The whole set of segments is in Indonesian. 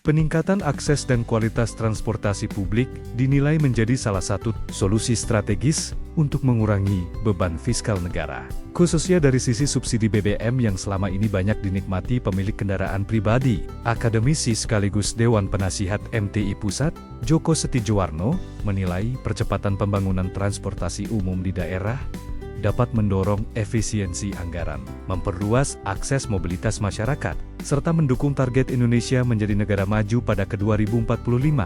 Peningkatan akses dan kualitas transportasi publik dinilai menjadi salah satu solusi strategis untuk mengurangi beban fiskal negara. Khususnya dari sisi subsidi BBM yang selama ini banyak dinikmati pemilik kendaraan pribadi. Akademisi sekaligus Dewan Penasihat MTI Pusat, Joko Setiowarno, menilai percepatan pembangunan transportasi umum di daerah dapat mendorong efisiensi anggaran, memperluas akses mobilitas masyarakat, serta mendukung target Indonesia menjadi negara maju pada ke-2045.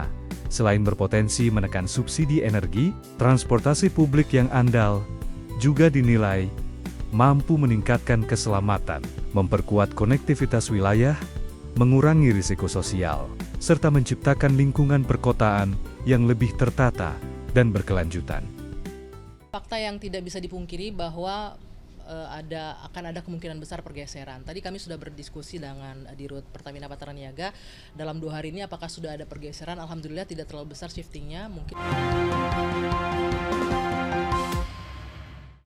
Selain berpotensi menekan subsidi energi, transportasi publik yang andal juga dinilai mampu meningkatkan keselamatan, memperkuat konektivitas wilayah, mengurangi risiko sosial, serta menciptakan lingkungan perkotaan yang lebih tertata dan berkelanjutan. Fakta yang tidak bisa dipungkiri bahwa akan ada kemungkinan besar pergeseran. Tadi kami sudah berdiskusi dengan Dirut Pertamina Patraniaga dalam 2 hari ini apakah sudah ada pergeseran. Alhamdulillah tidak terlalu besar shiftingnya. Mungkin.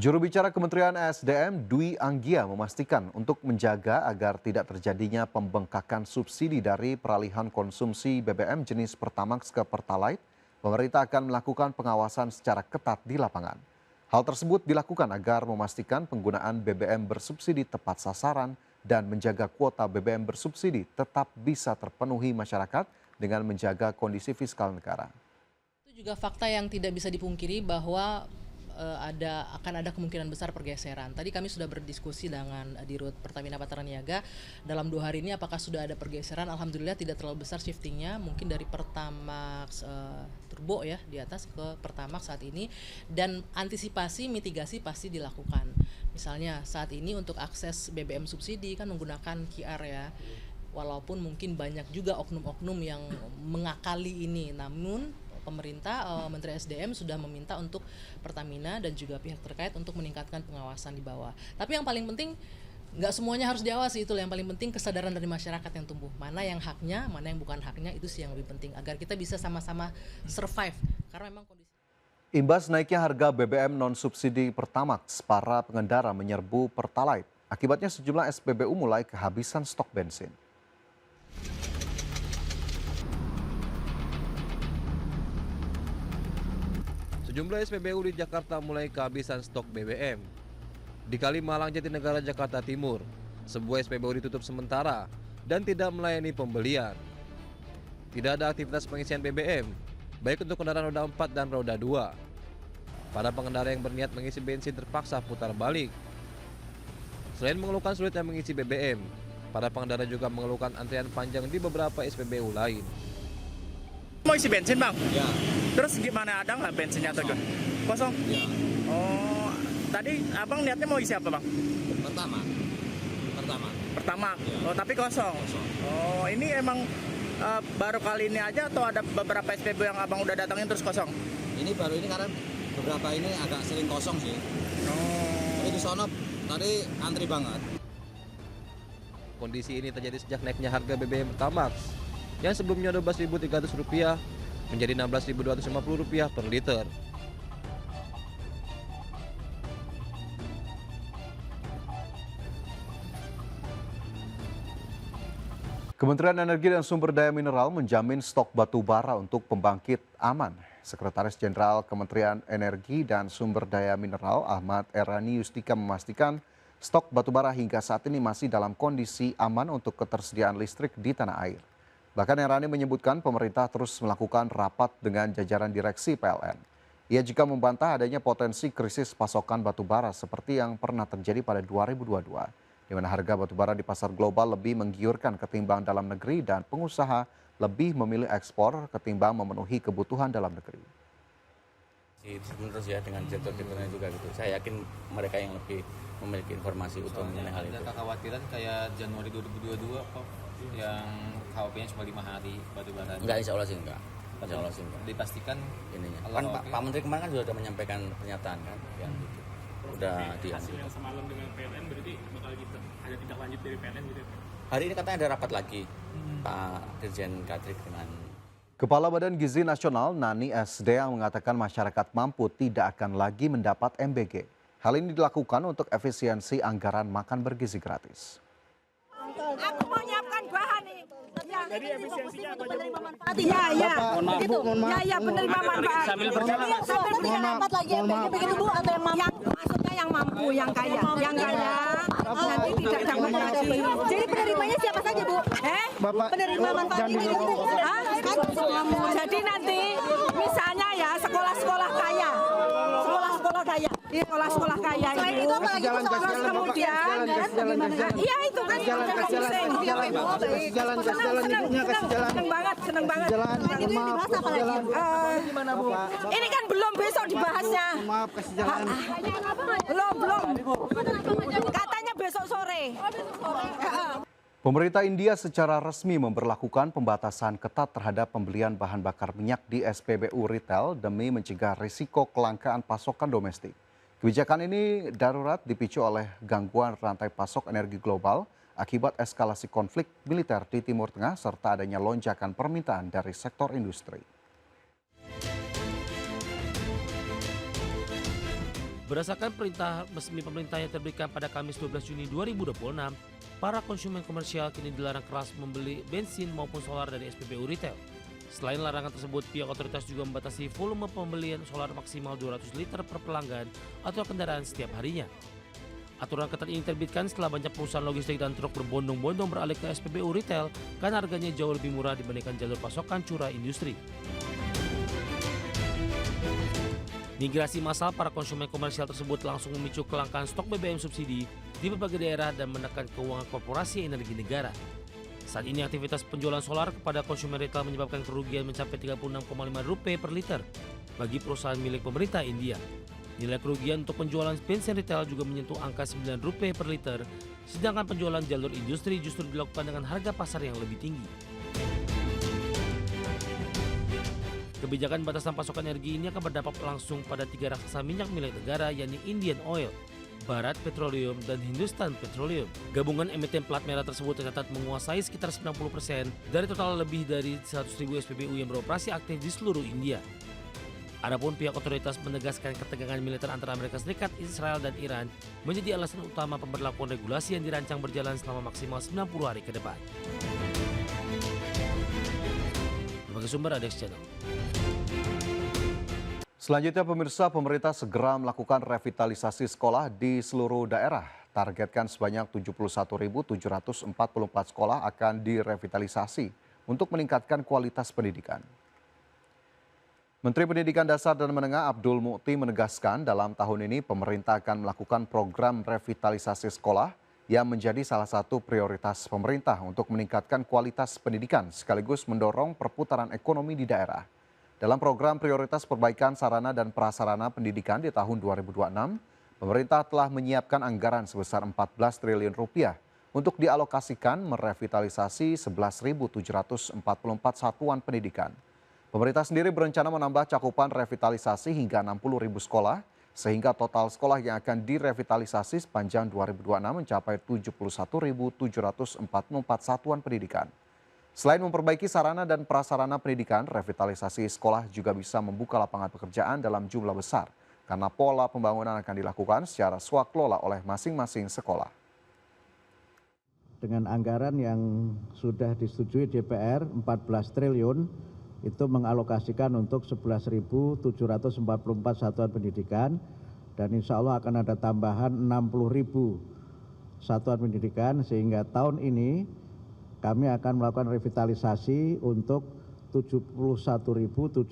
Juru bicara Kementerian SDM Dwi Anggia memastikan untuk menjaga agar tidak terjadinya pembengkakan subsidi dari peralihan konsumsi BBM jenis Pertamax ke Pertalite, pemerintah akan melakukan pengawasan secara ketat di lapangan. Hal tersebut dilakukan agar memastikan penggunaan BBM bersubsidi tepat sasaran dan menjaga kuota BBM bersubsidi tetap bisa terpenuhi masyarakat dengan menjaga kondisi fiskal negara. Itu juga fakta yang tidak bisa dipungkiri bahwa akan ada kemungkinan besar pergeseran. Tadi kami sudah berdiskusi dengan Dirut Pertamina Patraniaga dalam 2 hari ini apakah sudah ada pergeseran. Alhamdulillah tidak terlalu besar shiftingnya, mungkin dari Pertamax Turbo ya di atas ke Pertamax saat ini, dan antisipasi mitigasi pasti dilakukan. Misalnya saat ini untuk akses BBM subsidi kan menggunakan QR ya. Walaupun mungkin banyak juga oknum-oknum yang mengakali ini, namun pemerintah, Menteri SDM sudah meminta untuk Pertamina dan juga pihak terkait untuk meningkatkan pengawasan di bawah. Tapi yang paling penting, nggak semuanya harus diawasi, itu yang paling penting kesadaran dari masyarakat yang tumbuh. Mana yang haknya, mana yang bukan haknya, itu sih yang lebih penting. Agar kita bisa sama-sama survive, karena memang kondisi. Imbas naiknya harga BBM non-subsidi Pertamax, para pengendara menyerbu Pertalite. Akibatnya sejumlah SPBU mulai kehabisan stok bensin. Sejumlah SPBU di Jakarta mulai kehabisan stok BBM. Di Kalimalang, Jatinegara, Jakarta Timur, sebuah SPBU ditutup sementara dan tidak melayani pembelian. Tidak ada aktivitas pengisian BBM, baik untuk kendaraan roda 4 dan roda 2. Para pengendara yang berniat mengisi bensin terpaksa putar balik. Selain mengeluhkan sulitnya mengisi BBM, para pengendara juga mengeluhkan antrian panjang di beberapa SPBU lain. Mau isi bensin bang? Ya. Terus gimana, ada nggak bensinnya atau gimana? Kosong? Ya. Oh, tadi abang niatnya mau isi apa bang? Pertama. Pertama. Ya. Oh, tapi kosong. Oh, ini emang baru kali ini aja atau ada beberapa SPBU yang abang udah datangin terus kosong? Ini baru ini karena beberapa ini agak sering kosong sih. Oh. Tapi di sono tadi antri banget. Kondisi ini terjadi sejak naiknya harga BBM Pertamax yang sebelumnya Rp12.300 menjadi Rp16.250 per liter. Kementerian Energi dan Sumber Daya Mineral menjamin stok batu bara untuk pembangkit aman. Sekretaris Jenderal Kementerian Energi dan Sumber Daya Mineral Ahmad Erani Yustika memastikan stok batu bara hingga saat ini masih dalam kondisi aman untuk ketersediaan listrik di tanah air. Bahkan Erani menyebutkan pemerintah terus melakukan rapat dengan jajaran direksi PLN. Ia juga membantah adanya potensi krisis pasokan batu bara seperti yang pernah terjadi pada 2022, di mana harga batu bara di pasar global lebih menggiurkan ketimbang dalam negeri dan pengusaha lebih memilih ekspor ketimbang memenuhi kebutuhan dalam negeri. Terus ya dengan sektor-sektornya juga gitu. Saya yakin mereka yang lebih memiliki informasi untuk mengenai hal itu. Ada kekhawatiran kayak Januari 2022 kok yang KOP-nya cuma 5 hari batu bara. Enggak, insya Allah sih enggak. Insya Allah sih enggak. Dipastikan Ininya. Kan Pak Menteri kemarin kan sudah menyampaikan pernyataan kan yang gitu. Udah hasil yang semalam dengan PLN berarti bakal gitu, ada tindak lanjut dari PLN gitu. Hari ini katanya ada rapat lagi Pak Dirjen Kadrik dengan Kepala Badan Gizi Nasional Nani SD yang mengatakan masyarakat mampu tidak akan lagi mendapat MBG. Hal ini dilakukan untuk efisiensi anggaran makan bergizi gratis. Aku mau nyiapkan bahan nih. Tadi efisiensinya apa aja, Bu? Iya, iya. Gitu. Ya, ya, penerima manfaat. Sambil berjalan. Jadi yang sudah tidak dapat lagi efeknya begitu Bu atau yang mampu? Yang maksudnya yang mampu, yang kaya. Yang kaya nanti tidak dapat lagi. Jadi penerimanya siapa saja Bu? Penerima manfaat ini gitu. Jadi nanti misalnya ya sekolah-sekolah kaya. Sekolah-sekolah kaya. Sekolah-sekolah kaya itu. Terus kemudian iya itu kan seneng banget. Itu yang dibahas apa lagi? Ini kan belum besok dibahasnya. Maaf, kasih jalan. Belum. Katanya besok sore. Pemerintah India secara resmi memberlakukan pembatasan ketat terhadap pembelian bahan bakar minyak di SPBU retail demi mencegah risiko kelangkaan pasokan domestik. Kebijakan ini darurat dipicu oleh gangguan rantai pasok energi global akibat eskalasi konflik militer di Timur Tengah serta adanya lonjakan permintaan dari sektor industri. Berdasarkan perintah resmi pemerintah yang terbitkan pada Kamis 12 Juni 2026, para konsumen komersial kini dilarang keras membeli bensin maupun solar dari SPBU retail. Selain larangan tersebut, pihak otoritas juga membatasi volume pembelian solar maksimal 200 liter per pelanggan atau kendaraan setiap harinya. Aturan ketat ini terbitkan setelah banyak perusahaan logistik dan truk berbondong-bondong beralih ke SPBU retail karena harganya jauh lebih murah dibandingkan jalur pasokan curah industri. Migrasi massal para konsumen komersial tersebut langsung memicu kelangkaan stok BBM subsidi di berbagai daerah dan menekan keuangan korporasi energi negara. Saat ini aktivitas penjualan solar kepada konsumen retail menyebabkan kerugian mencapai Rp36,5 per liter bagi perusahaan milik pemerintah India. Nilai kerugian untuk penjualan bensin retail juga menyentuh angka Rp9 per liter, sedangkan penjualan jalur industri justru dilakukan dengan harga pasar yang lebih tinggi. Kebijakan batasan pasokan energi ini akan berdampak langsung pada 3 raksasa minyak milik negara, yakni Indian Oil, Bharat Petroleum, dan Hindustan Petroleum. Gabungan emiten plat merah tersebut tercatat menguasai sekitar 90% dari total lebih dari 100.000 SPBU yang beroperasi aktif di seluruh India. Adapun pihak otoritas menegaskan ketegangan militer antara Amerika Serikat, Israel, dan Iran menjadi alasan utama pemberlakuan regulasi yang dirancang berjalan selama maksimal 90 hari ke depan. Berbagai sumber ada Channel. Selanjutnya pemirsa, pemerintah segera melakukan revitalisasi sekolah di seluruh daerah. Targetkan sebanyak 71.744 sekolah akan direvitalisasi untuk meningkatkan kualitas pendidikan. Menteri Pendidikan Dasar dan Menengah Abdul Mukti menegaskan dalam tahun ini pemerintah akan melakukan program revitalisasi sekolah yang menjadi salah satu prioritas pemerintah untuk meningkatkan kualitas pendidikan sekaligus mendorong perputaran ekonomi di daerah. Dalam program prioritas perbaikan sarana dan prasarana pendidikan di tahun 2026, pemerintah telah menyiapkan anggaran sebesar 14 triliun rupiah untuk dialokasikan merevitalisasi 11.744 satuan pendidikan. Pemerintah sendiri berencana menambah cakupan revitalisasi hingga 60.000 sekolah, sehingga total sekolah yang akan direvitalisasi sepanjang 2026 mencapai 71.744 satuan pendidikan. Selain memperbaiki sarana dan prasarana pendidikan, revitalisasi sekolah juga bisa membuka lapangan pekerjaan dalam jumlah besar karena pola pembangunan akan dilakukan secara swaklola oleh masing-masing sekolah. Dengan anggaran yang sudah disetujui DPR 14 triliun, itu mengalokasikan untuk 11.744 satuan pendidikan dan insya Allah akan ada tambahan 60.000 satuan pendidikan sehingga tahun ini kami akan melakukan revitalisasi untuk 71.744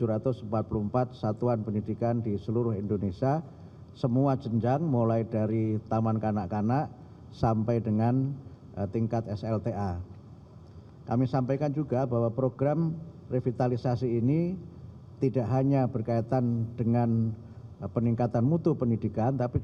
satuan pendidikan di seluruh Indonesia, semua jenjang mulai dari taman kanak-kanak sampai dengan tingkat SLTA. Kami sampaikan juga bahwa program revitalisasi ini tidak hanya berkaitan dengan peningkatan mutu pendidikan, tapi